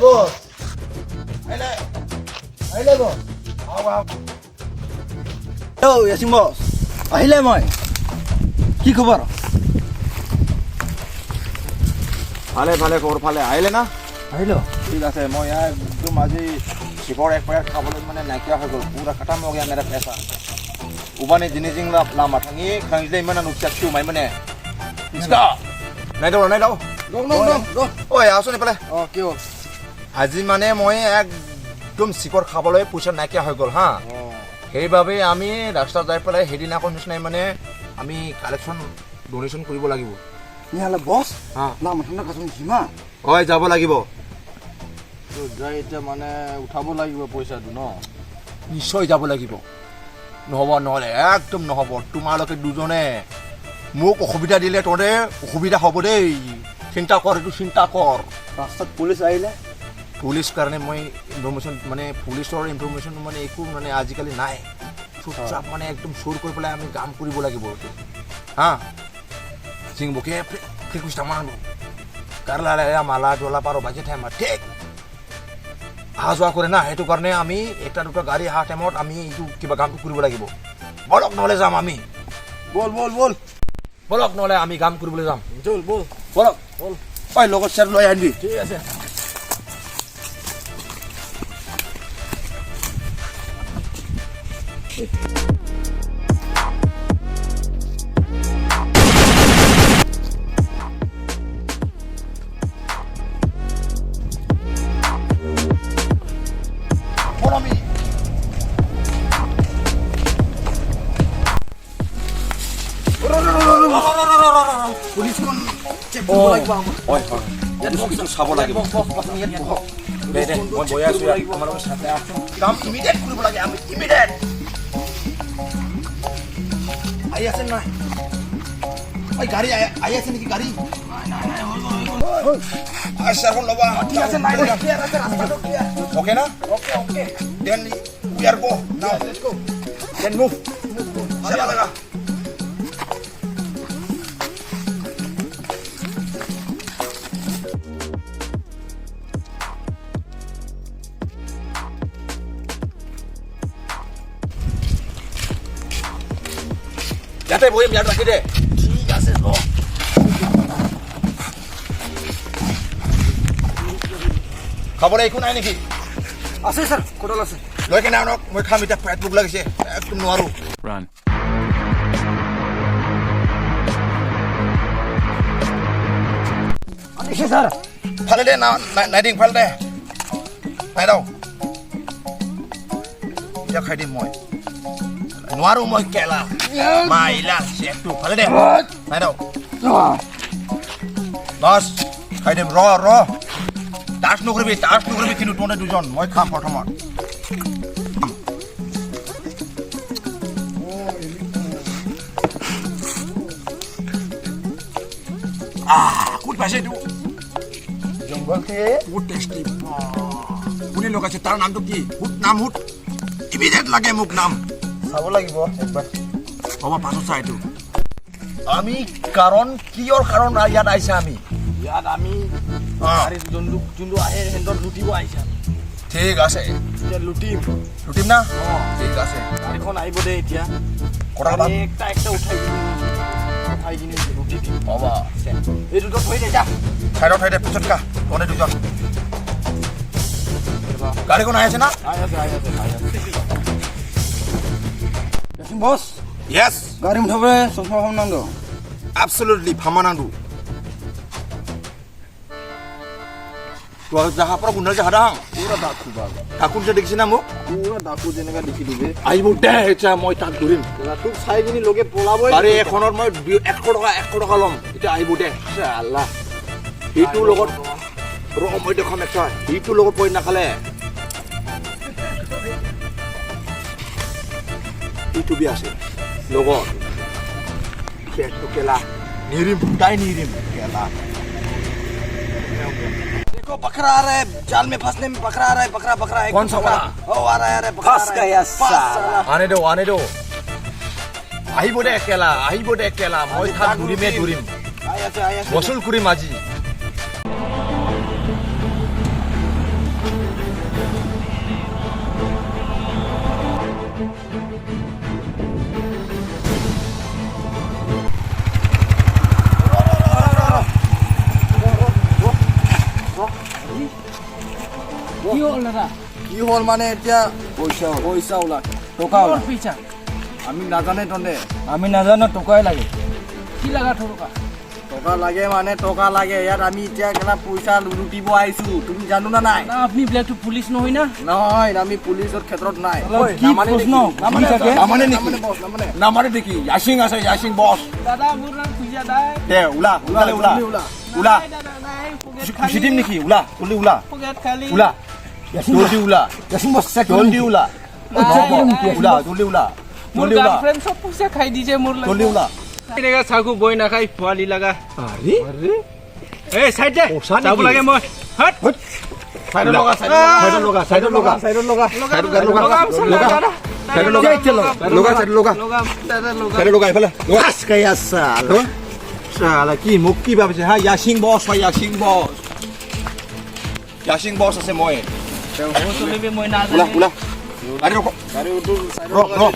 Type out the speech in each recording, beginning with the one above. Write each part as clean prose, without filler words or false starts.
boss. Aile boss. Aw. Yo, Yasin boss. Ahile moi. কি খবৰ? ভালে ভালে খবৰ ভালে আহিলে না আহিলো। ঠিক আছে মই একদম আজি শিৱৰ এক পেকেট খাবলৈ মানে নাইকিয়া হৈ গ'ল পুৰা খতম হৈ গया मेरा पैसा उबाने जिनिजिं लामा थाङि खांजिलाय माने नुखिया खिउमाय माने इसका নাই দাও ঐ আছো নে পালে কি হ'ল? আজি মানে মই একদম শিৱৰ খাবলৈ পইচা নাইকিয়া হৈ গ'ল হা সেইবাবে আমি ৰাস্তা যাই পেলাই হেদিনাখন নিচিনাই মানে আমি কালেকশ্যন ডোনেশ্যন কৰিব লাগিব নিহালে বস হা না মঠনা কাছন হিমা হয় যাব লাগিব তো যাই এটা মানে উঠাব লাগিব পইচাটো ন নিশ্চয় যাব লাগিব নহ'ব নহ'লে একদম নহ'ব তোমালোকে দুজনে মোক অসুবিধা দিলে তহঁতে অসুবিধা হ'ব দেই চিন্তা কৰ এইটো চিন্তা কৰ ৰাস্তাত পুলিচ আহিলে পুলিচ কাৰণে মই ইনফৰমেশ্যন মানে পুলিচৰ ইনফৰমেশ্যন মানে একো মানে আজিকালি নাই চুপচাপ মানে একদম চুৰ কৰি পেলাই আমি কাম কৰিব লাগিব হা সিংবকে ফ্ৰিকুষ্টা মানো কাৰলা মালা ডলা পাৰো বাজে টাইমত ঠিক অহা যোৱা কৰে না সেইটো কাৰণে আমি এটা দুটা গাড়ী অহা টাইমত আমি এইটো কিবা কামটো কৰিব লাগিব বলক নহ'লে যাম আমি বল বলক নহ'লে আমি কাম কৰিবলৈ যাম বল বলক ঐ লগত চেৰ লৈ আনিবি ঠিক আছে Follow me. পুলিচ কোন চেক কৰিব লাগিব হয় হয় ইয়াত বক্সটো চাব লাগিব দে মই বহি আছো তোমালোকৰ সাথে আছো কাম ইমিডিয়েট কৰিব লাগে আমি ইমিডিয়েট আহি আছে নাই ঐ গাড়ী আহি আছে নেকি গাড়ী আশাখন ল'বা ঠিক আছে নাই ক্লিয়াৰ আছে ৰাস্তাটো ক্লিয়াৰ ওকে না okay then we are go now let's go then move चला लगा যাতে বহিম ইয়াত ৰাখি দে ঠিক আছে ল খাবলৈ একো নাই নেকি আছে স্যার কোডল আছে লৈ কেনে আনক মই খাম এতিয়া পেট ভোক লাগিছে একদম নোৱাৰো Run. আছে স্যার ফালে দে না নাইডিং ফালে দে নাই দাও এতিয়া খাই দিম মই নোৱাৰো মই কেলা মাইলা চেকটো ফালে দে নাই দাও বাস খাই দিম ৰ টাচ নকৰিবি কিন্তু তহঁতে দুজন মই খাম প্ৰথমত ক'ত পাইছে এইটো জঙ্গল তে বহুত টেষ্টি কোনে লগাইছে তাৰ নামটো কি হুট ইমিডিয়েট লাগে মোক নাম চাব লাগিব একবাৰ হ'ব পাছত চাই এইটো আমি কাৰণ কিয়ৰ কাৰণ ইয়াত আহিছে আমি ইয়াত আমি গাড়ী যোনটো আহে হেণ্ডত লুটিব আহিছে ঠিক আছে এতিয়া লুটিম না ঠিক আছে গাড়ীখন আহিব দে এতিয়া কথা আমি একটা উঠাই কিনে লুটি দিম হ'ব এই দুটো থৈ দে যা চাইডত ঠাইতে পিছত কা তহঁতে দুজন গাড়ীখন আহি আছে না আহি আছে ইয়াসিন বস য়েছ গাড়ি উঠাবে চশমা খাম নাম absolutely ফামানান্দু তো যাহা পৰা গুণৰ যাহা দাং পুৰা ডাকু বাবা ঠাকুৰ যে দেখিছে না মোক পুৰা ডাকু যেনেকা দেখি দিবে আহিব দে এতিয়া মই তাক ধৰিম তোক চাই কিনি লগে পলাবই গাড়ী এখনত মই 100 টকা ল'ম এতিয়া আহিব দে আল্লাহ এইটোৰ লগত মই দেখাম একটা এইটোৰ লগত পই নাখালে এইটো বি আছে লগত পেটটো কেলা নিৰিম ফুটাই নিৰিম কেলা देखो बकरा आ रहा है जाल में फंसने में बकरा आ रहा है बकरा है कौन सा वाला? ओ आ रहा है अरे बकरा फंस गया साला। আনে দো আহিব দে কেলা মই তাক ধৰিম আহি আছে বসুল কৰিম আজি হ'ল দাদা কি হ'ল মানে এতিয়া পইচা ওলা টকা ওলা পইচা আমি নাজানে তনে আমি নাজানো টকাই লাগে কি লাগা টকা টকা লাগে মানে টকা লাগে ইয়াত আমি এতিয়া কেলা পইচা লুটিব আহিছো তুমি জানো না নাই না আপনি ব্লেকটো পুলিচ নহয় না নহয় আমি পুলিচৰ ক্ষেত্ৰত নাই কি প্ৰশ্ন কি থাকে নামানে নেকি নামানে নেকি ইয়াসিং আছে ইয়াসিং বস দাদা মোৰ নাম পইচা দাই দে ওলা ওলালে ওলা ওলা দাদা নাই খুশি দিম নেকি ওলা জলদি ওলা পকেট খালি ওলা জলদি ওলা ইয়াসিং বস জলদি ওলা ওলা জলদি ওলা মোৰ জলদি ওলা গাৰ্লফ্ৰেন্ড সব পইচা খাই দিছে মোৰ জলদি ওলা এনেকা চাকু বই নাখাই পোৱালি লাগা আরে এই সাইড দে চাব লাগে মই হট সাইড লগা সাইড লগা সাইড লগা সাইড লগা সাইড লগা লগা সাইড লগা লগা সাইড লগা লগাম দাদা লগাম সাইড লগা ইফালে আস কায়া সাল সালা কি মুখ কি ভাবিছে হা ইয়াসিং বস হয় ইয়াসিং বস ইয়াসিং বস আছে মই চলিবি মই না ওলা ওলা আরে রকো গাড়ী উঠো রক রক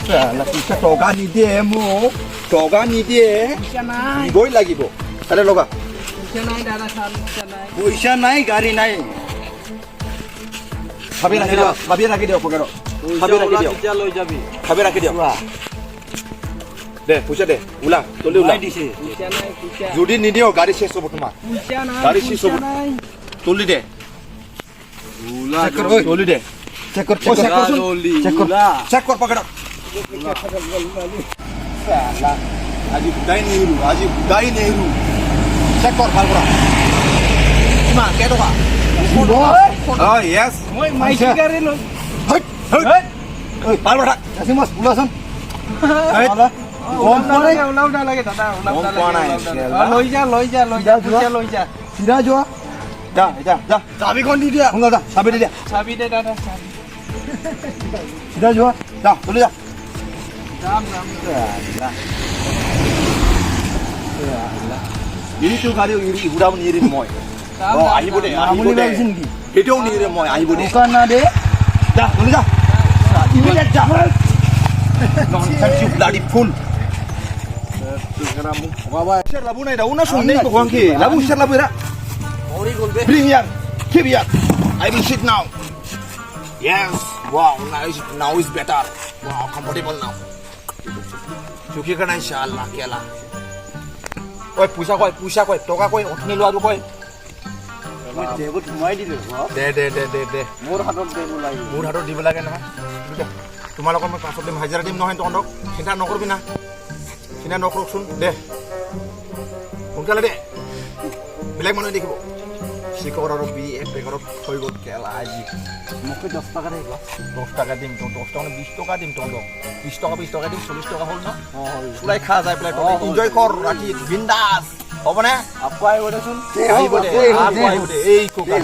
সালা পিছা টকা নিদিয়ে মোক টকা নিদিয়ে পইচা নাই দিবই লাগিব সাইড লগা পইচা নাই দাদা খান পইচা নাই পইচা নাই গাড়ী নাই ভাবি ৰাখি দিয়ক পকেটত ভাবি ৰাখি দিয়ক এতিয়া লৈ যাবি ভাবি ৰাখি দিয়ক দে পইচা দে ওলা জলদি ওলা দিছে পইচা নাই পইচা যদি নিদিও গাড়ী শেষ হ'ব তোমাৰ পইচা নাই গাড়ী শেষ হ'ব নাই জলদি দে ওলা চেক কৰ জলদি দে চেক কৰ চেক কৰ জলদি চেক কৰ ওলা চেক কৰ পকেটত আজি বুধাই নেহৰু চেক কৰ ভাল কৰা কিমান কেইটকা য়েছ মই মাইকি গাড়ী লৈ ভাল কথা আজি মাছ ওলাচোন ওলাও নালাগে দাদা গম পোৱা নাই। লৈ যা পইচা লৈ যা চিধা যোৱা যা যা যা চাবিখন দি দিয়া শুনা যা চাবি দি দিয়া চাবি দে দাদা চাবি চিধা যোৱা যা চলি যা যাম ইৰিটো গাড়ী ঘূৰাব নিৰিম মই আহিব দে আহিব দে সেইটোও নিৰিম মই আহিব দে দোকান না দে যা চলি যা ইমিডিয়েট যা ননসেন্স ইউ ব্লাডি ফুল তোরা মুখ ভগাবা Share labu na dauna sun ne ko kwanki. Labu share labu ra. ওরি গলবে Bring here. Keep here. I will sit now. Yes. Wow, now is better. Wow, comfortable now. Chuki kana inshallah kela. Oi pusa koi toka koi othni lo aru koi. মই দেবত ঘুমাই দিলো De. মোৰ হাতত দেব লাগিব মোৰ হাতত দিব লাগে নহয় তোমালোকৰ মই পাছত দিম হাজিৰা দিম নহয় তহঁতক চিন্তা নকৰবি না চিন্তা নকৰকচোন দে সোনকালে দে বেলেগ মানুহে দেখিব শিখৰ আৰু বি এক পেকেটত হৈ গ'ল কেলা আজি মোক 10 টাকা দেব 10 টাকা দিম তো 10 টাকা 20 টাকা দিম তহঁতক 20 টাকা দিম 40 টাকা হ'ল ন চুলাই খা যায় পেলাই এনজয় কৰ ৰাতি বিন্দাছ হ'বনে আপু আহিব দেচোন আহিব দে এই কোকা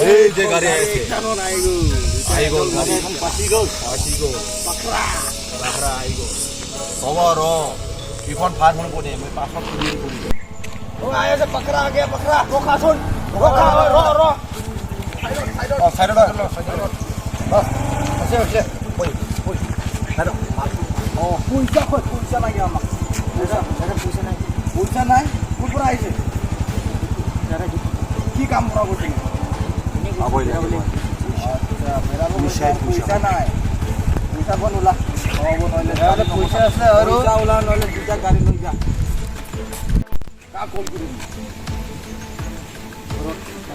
এই যে গাড়ী আহিছে আহি গ'ল গাড়ী এখন পাছি গ'ল বাখৰা আহি গ'ল হ'ব ৰ ইখন ভাত শুনিব দে মই পাছত কৰিম আইছে পকৰা আ গয়া পকৰা ৰখাচোন ৰখা ৰ সাইডত আছে ঐ সাইডত পইচা লাগে আমাক পইচা নাই ক'ৰ পৰা আহিছে কি কাম কৰা গৈছে পইচা নাই পইচা বন ওলা পইচা আছে আৰু ওলা নহ'লে দুটা গাড়ী লৈ যা কাক কল কৰিম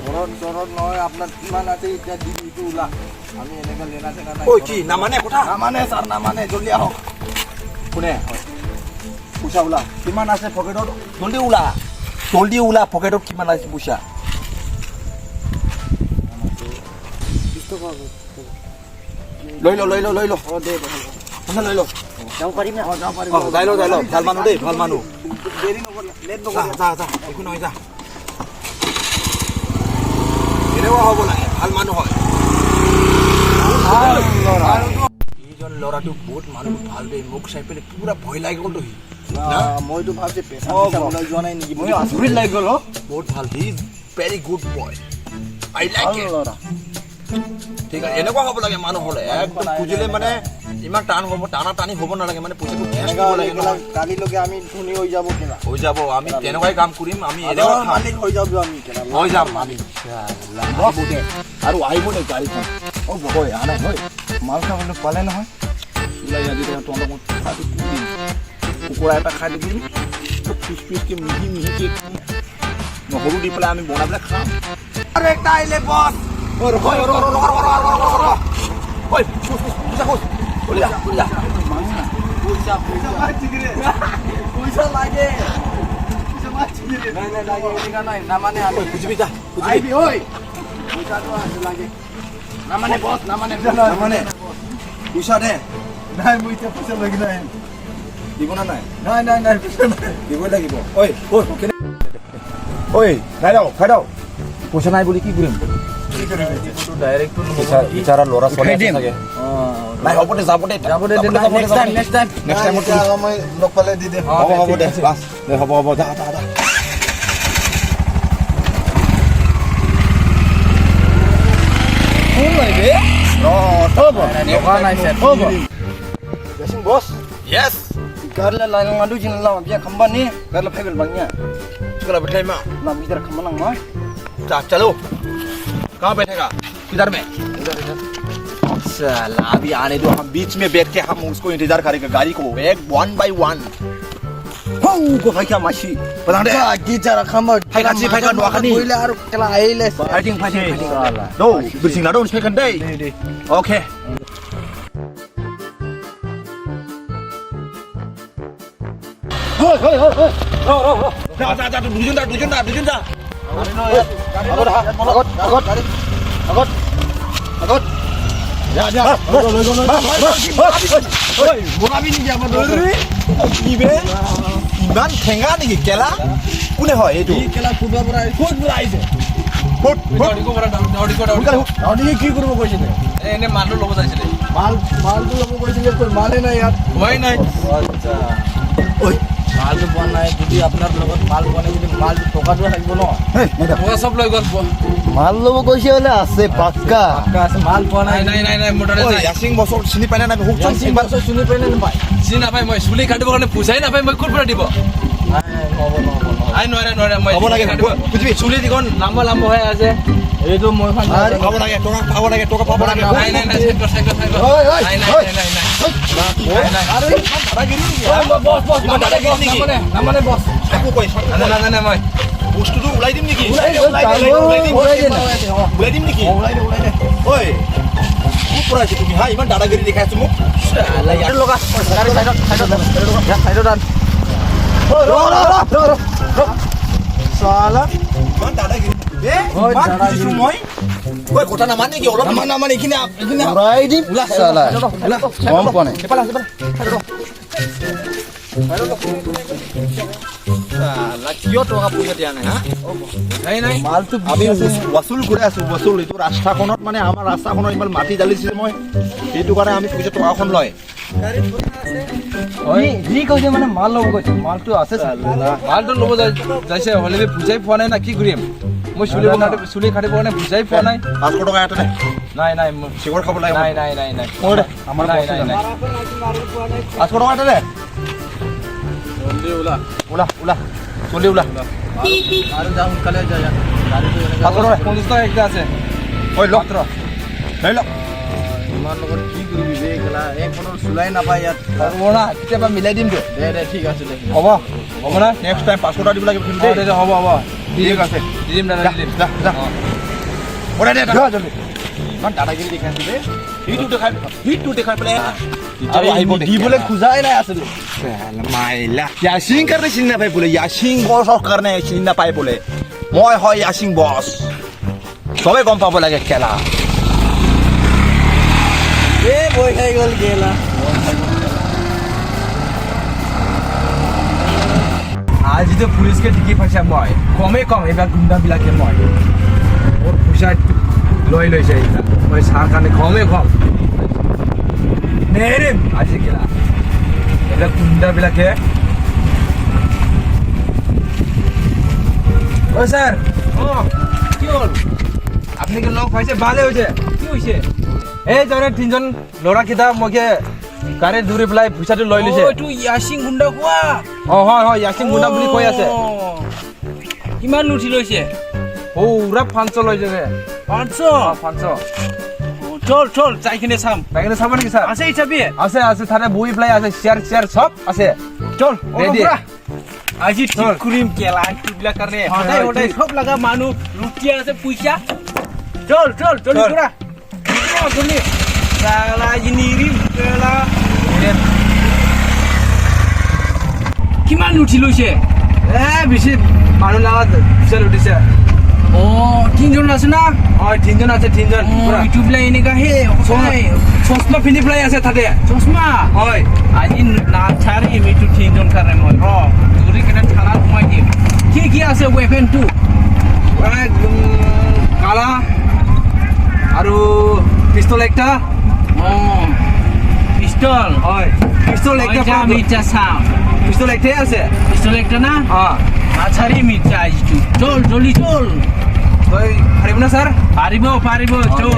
ঘৰত নহয় আপোনাৰ কিমান আছে এতিয়া দিটো ওলা আমি এনেকৈ লেনা চেনা নাই ঐ কি নামানে কথা নামানে ছাৰ নামানে জলদি আহক কোনে পইচা ওলা কিমান আছে পকেটত জলদি ওলা পকেটত কিমান আছে পইচা 20 টকা লৈ ল অঁ দে পইচা লৈ ল যাব পাৰিম না অঁ যাব পাৰিম যাই ল ভাল মানুহ দেই ভাল মানুহ দেৰি নকৰিলে লেট যা নকৰিলে একো নহয় যা এনেকুৱা হ'ব লাগে ভাল মানুহ হয় এইজন ল'ৰাটো বহুত মানুহ ভাল দেই মোক চাই পেলাই পুৰা ভয় লাগি গ'লতো সি মইতো ভাবছি পেচা ওলাই যোৱা নাই নেকি মই আচৰিত লাগি গ'ল বহুত ভাল he is very good boy I like it ঠিক আছে এনেকুৱা হ'ব লাগে মানুহ হ'লে একদম খুজিলে মানে ইমান টান হ'ব টানি হ'ব নালাগে মানে পইচাটো কেছ দিব লাগে নহয় কালিলৈকে আমি ধনী হৈ যাব কেলা হৈ যাব আমি তেনেকুৱাই কাম কৰিম আমি এনেকুৱা খাম মালিক হৈ যাব আমি কেলা হৈ যাম আমি আৰু আহিব দে গাড়ীখন বয় আনে হয় মাল খাবলৈ পালে নহয় ওলাই আজি তহঁতক কুকুৰা এটা খাই দিম পিচ পিচকৈ মিহি মিহিকৈ নহৰু দি পেলাই আমি বনাই পেলাই খাম আৰু একটা আহিলে বস পইচা লাগে নাই নামানে বুজিবি যা আহিবি ঐ পইচাটো লাগে নামানে বস নামানে পইচা দে নাই মই এতিয়া পইচা লাগি নাই দিব না নাই নাই পইচা নাই দিবই লাগিব ঐ খাই দাও পইচা নাই বুলি কি কৰিম ডাইৰেক্ট বিচাৰা ল'ৰা ছোৱালী আছে চাগে নাই হ'ব দে যাব দে নেক্সট টাইমত মই লগ পালে দি দে হ'ব দে বাছ দে হ'ব যা bos yes karla lain ngadu jin lawan biar kemban ni karla pebel bangnya sekolah berterima ना इधर खमनंग मार चलो कहाँ बैठेगा किधर में साला अभी आने दो हम बीच में बैठ के हम उसको इंतजार करेंगे गाड़ी को एक 1 by 1 हो को भाई क्या माशी पता नहीं lagi cara kemban Pakai dua kali boleh aru kela ailes fighting do bersing lah do second day okay Dujun dah. Agot. Ya. Bunga bini dia apa Ibe. Iman tengah nih kela. Kune hoy itu. kela kuda berai khud berai je Put. Audi ki করব কইছিলে এনে মানুহ ল'ব যাইছিলে মাল তো লব কইছিলে কই মানে নাই ইয়াত হোৱাই নাই আচ্ছা ওই মাল তো বন নাই যদি আপনার লগত মাল বনে যদি মাল টকাটো থাকিব ন মই চব লৈ গ'ল মাল লব কইছে হলে আছে পাক্কা আছে মাল বন নাই মোটৰে Oi, নাই Yasing bosok sini panen nabi hukun চিন বাস শুনি পাইনে না ভাই চিনি নাপাই মই চুলি কাটিবৰ কাৰণে পইচাই নাপাই মই ক'ৰ পৰা দিব আই নোৱাৰে মই হ'ব লাগে বুজিবি চুলি দিখন লাম্বা হৈ আছে এইটো মই খান পাব লাগে টকা পাব লাগে নাই সাইকেল ঐ নাই আরে বস নামানে বস একো কইছ নাই মই বস্তুটো উলাই দিম নেকি ওলাই দিম নেকি ঐ খুব পৰাইছে তুমি হা ইমান দাদাগিৰি দেখাইছো মোক লগা গাড়ি সাইডত আন সালা ইমান দাদাগিৰি ওই দাদাগিৰি মই ঐ কথা নামান নেকি অলপ নামান এইখিনি উৰাই দিম সালা কম পনে কিয় টকা পইচা দিয়া নাই হা নাই মালটো আমি ওয়াসুল করে আছো ওয়াসুল এইটো ৰাস্তাখনত মানে আমাৰ ৰাস্তাখনত ইমান মাটি ঢালিছে মই সেইটো কাৰণে আমি পইচা টকাখন লয় যি কৈছে মানে মাল ল'ব কৈছে মালটো আছে মালটো ল'ব যাইছে হ'লে বুজাই পোৱা নাই না কি কৰিম মই চুলি কাটিব কাৰণে বুজাই পোৱা নাই 500 টকা এটা নাই চিগৰ খাব লাগে নাই আমাৰ নাই 500 টকা এটা দে জলদি ওলা চলি ওলা আৰু যাওঁ সোনকালে যা গাড়ীটো 50 টকা একটা আছে ঐ লক লৈ লক ইমান লগত কি কৰিবি বে কেলা এক ফোনৰ চুলাই নাপায় ইয়াত না কেতিয়াবা মিলাই দিম দে দে ঠিক আছে দে হ'ব না নেক্সট টাইম 500 টকা দিব লাগিব কিন্তু দে হ'ব ঠিক আছে দি দিম দাদা দি দিম যা ওৰে দে জলদি ইমান দাদাগিৰি দেখাইছে দে হিটটো দেখাই পেলাই আৰু আহিব দিবলৈ খোজাই নাই আছিল মাইলা ইয়াসিং কাৰণে চিনি নাপায় বোলে ইয়াসিং বছৰ কাৰণে চিনি নাপায় বোলে মই হয় ইয়াসিং বছ চবে গম পাব লাগে খেলা এ বই খাই গ'ল গেলা আজি তো পুলিচকে টিকি পাইছা মই কম এইবাৰ গুণ্ডাবিলাকে মই মোৰ পইচা লৈ লৈছে এইবিলাক মই চাহ কাৰণে কম নেৰিম আজি কেলা এইবিলাক গুণ্ডাবিলাকে অ' ছাৰ কি হ'ল আপনি কি লগ পাইছে ভালে হয়েছে কি হৈছে এই জনে তিনজন ল'ৰা কেইটা মকে গাড়ী দৌৰি পেলাই পইচাটো লৈ লৈছে এইটো ইয়াচিং গুণ্ডা কোৱা অ হয় হয় ইয়াচিং গুণ্ডা বুলি কৈ আছে কিমান লুটি লৈছে পুৰা 500 লৈছে ৰে 500 500 চল চল যাই কিনে চাম তাকে চাব নেকি স্যার আছে হিচাপে আছে আছে তাতে বহি পেলাই আছে চেয়ার সব আছে চল রেডি আজি ঠিক কৰিম কেলা এইবিলাক কাৰণে সদায় সদায় সব লগা মানুহ লুটি আছে পইচা চল চল চল পুৰা চলি সালা নিৰিম কেলা কিমান লুটি লৈছে এ বেছি মানুহ লগত চেল উঠিছে অ তিনজন আছে না হয় তিনজন আছে তিনজন পুৰা ইউটিউব লাই এনেকা হে চশমা পিন্ধি পেলাই আছে তাতে চশমা হয় আজি নাচাৰি এইটো তিনজন কাৰণে মই ধৰি কিনে থানাত সোমাই দিম কি আছে ৱেপনটো কালা আৰু পিস্তল একটা পিষ্টল হয় পিস্তল একটা মিৰ্চা চাম পিস্তল একটাই আছে পিষ্টল একটা না নাচাৰি মিৰ্চা আজিটো চল জলদি চল তই পাৰিব না স্যাৰ পাৰিব চল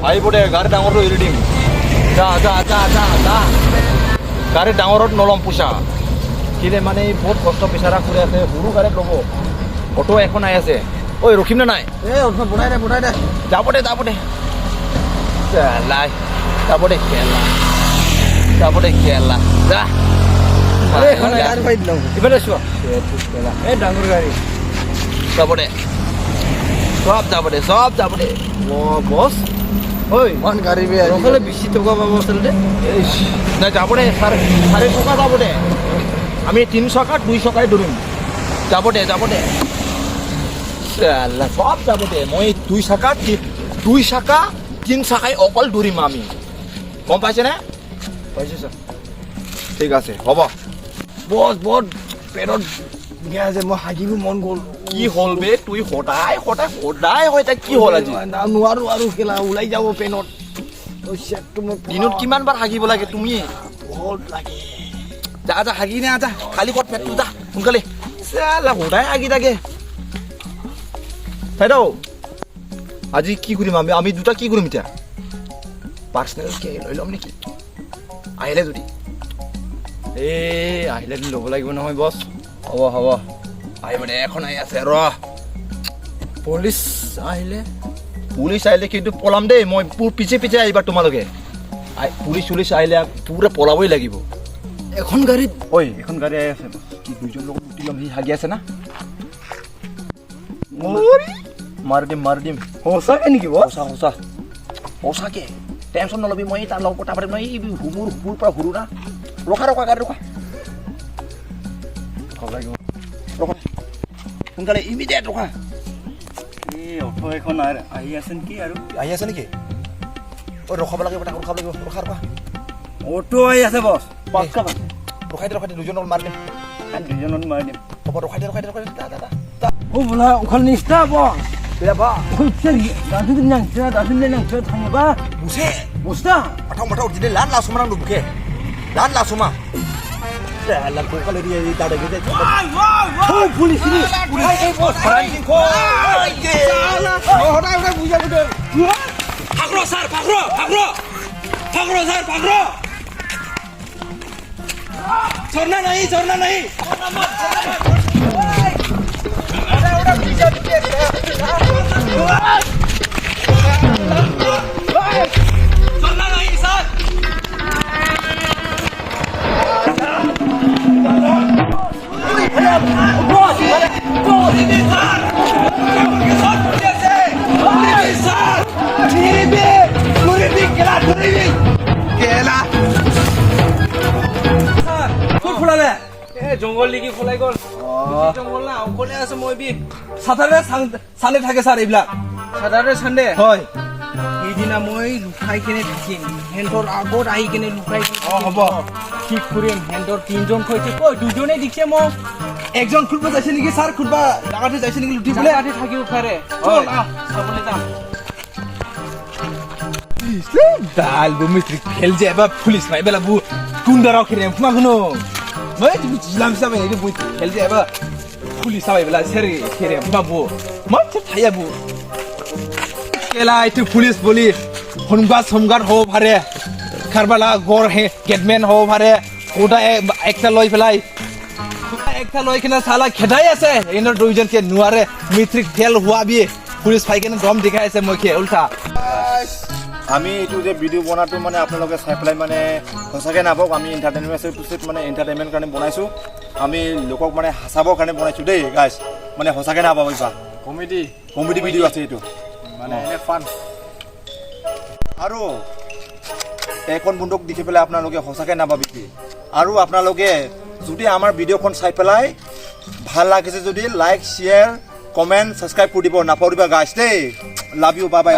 আহিব দে গাড়ী ডাঙৰটো এৰি দিম যা যা যা যা যা গাড়ী ডাঙৰত নলম পইচা কিনে মানে বহুত কষ্ট বিচাৰা কৰি আছে সৰু গাড়ীত ল'ব অটো এখন আহি আছে ঐ ৰখিম নে নাই বনাই দে যাব দে লাই যাব দে কেলা যা ইফালে চোৱা এই ডাঙৰ গাড়ী যাব দে সব যাব দে বছ ঐ ইমান গাড়ী বে ৰখালে বেছি টকা পাব আচলতে নাই যাব দে চাৰে টকা যাব দে আমি 3 চকা 2 চকাই ধৰিম যাব দে সব যাব দে মই 2 চকা 3 চকাই অকল ধৰিম আমি গম পাইছেনে পাইছে স্যার ঠিক আছে হ'ব বহুত পেটত যে মই হাগিব মন গ'ল কি হ'ল বে তুই সদায় হয় তাই কি হ'ল আজি নোৱাৰো আৰু কেলা ওলাই যাব পেনত দিনত কিমান বাৰ হাগিব লাগে তুমি বহুত লাগে যা হাগি নে যা খালি ক'ত পেটটো যা সোনকালে সদায় হাগি থাকে বাইদেউ আজি কি কৰিম আমি দুটা কি কৰিম এতিয়া পাৰ্চনেল কে লৈ ল'ম নেকি আহিলে যদি আহিলে ল'ব লাগিব নহয় বছ হ'ব আহিব দে এখন আহি আছে ৰ পুলিচ আহিলে কিন্তু পলাম দেই মই পিছে আহিবা তোমালোকে পুলিচ আহিলে পুৰা পলাবই লাগিব এখন গাড়ীত এখন গাড়ী আহি আছে কি দুইজন লগত উঠি ল'ম সি হাগি আছে না মাৰি দিম সঁচাকে নেকি সঁচাকে টেনশ্যন নলবি মই তাৰ লগত কথা পাতিম নহয় হুমুৰ পৰা হুৰু না ৰখা গাড়ী ৰখা সোনকালে ইমিডিয়েট ৰখা এই অটো এখন আহি আছে নেকি আৰু আহি আছে নেকি ৰখাব লাগিব ৰখা অটো আহি আছে বছ পাক্কা ৰখাই দে দুজনক মাৰি দিম দুজনত মাৰি দিম হ'ব ৰখাই দে ও বোলা উখাল নিষ্ঠা বছ বেয়া উখাল দাদুৰ নাংচা थाङोबा বস্তা মাথা উঠি লান লাচুমা নাম বুকে লান লাচুমা ককালে দিয়ে তাতে গেছে পুলিশ ঝর্ণা নাই জংঘল লিখি ফলাই গ'ল জংঘল না অকলে আছে মই বি সাধারণে সানডে থাকে স্যার এইবিলাক সাধাৰণ চানডে হয় সেইদিনা মই লুকাই কিনে থাকিম হেণ্টৰ আগত আহি কিনে লুকাই হ'ব ঠিক কৰিম হেণ্টৰ তিনজন কৈছে কৈ দুজনে দিছে মোক একজন খুলবা যাইছে নেকি স্যার খুলবা ডাঙাতে যাইছে নেকি লুটি বোলে আঠি থাকিব পাৰে চল চাবলৈ যাম Dal bumistri kelje aba pulis mai bela bu kundara kire kuma kuno. Mai tu jilam sama ini bu kelje aba police সাবাই বেলা সেরে খেরে বাবু মানছে থাইয়াবু কেলা একটু পুলিশ বলি হনগাত সমগাত হব পারে কারবালা গড় হে গেটমেন হব পারে ওটা একটা লই পেলাই একটা লই কিনা সালা খেদাই আছে এনে দুইজনকে নোৱাৰে মেট্ৰিক ফেল হোৱা বি পুলিচ পাই কিনে দম দেখাই আছে মইকে উল্টা আমি এইটো যে ভিডিঅ' বনাটো মানে আপোনালোকে চাই পেলাই মানে সঁচাকৈ নাপাওক আমি এণ্টাৰটেইনমেণ্ট কাৰণে বনাইছোঁ আমি লোকক মানে হাঁচাবৰ কাৰণে বনাইছোঁ দেই গাইছ মানে সঁচাকৈ নাপাব এইবা কমেডি ভিডিঅ' আছে এইটো মানে এনে ফান আৰু এইখন বন্ধুক দেখি পেলাই আপোনালোকে সঁচাকৈ নাপাবিবি আৰু আপোনালোকে যদি আমাৰ ভিডিঅ'খন চাই পেলাই ভাল লাগিছে যদি লাইক শ্বেয়াৰ কমেণ্ট ছাবস্ক্ৰাইব কৰি দিব নাপাহৰিবা গাইছ দেই লাভ ইউ বাই বাই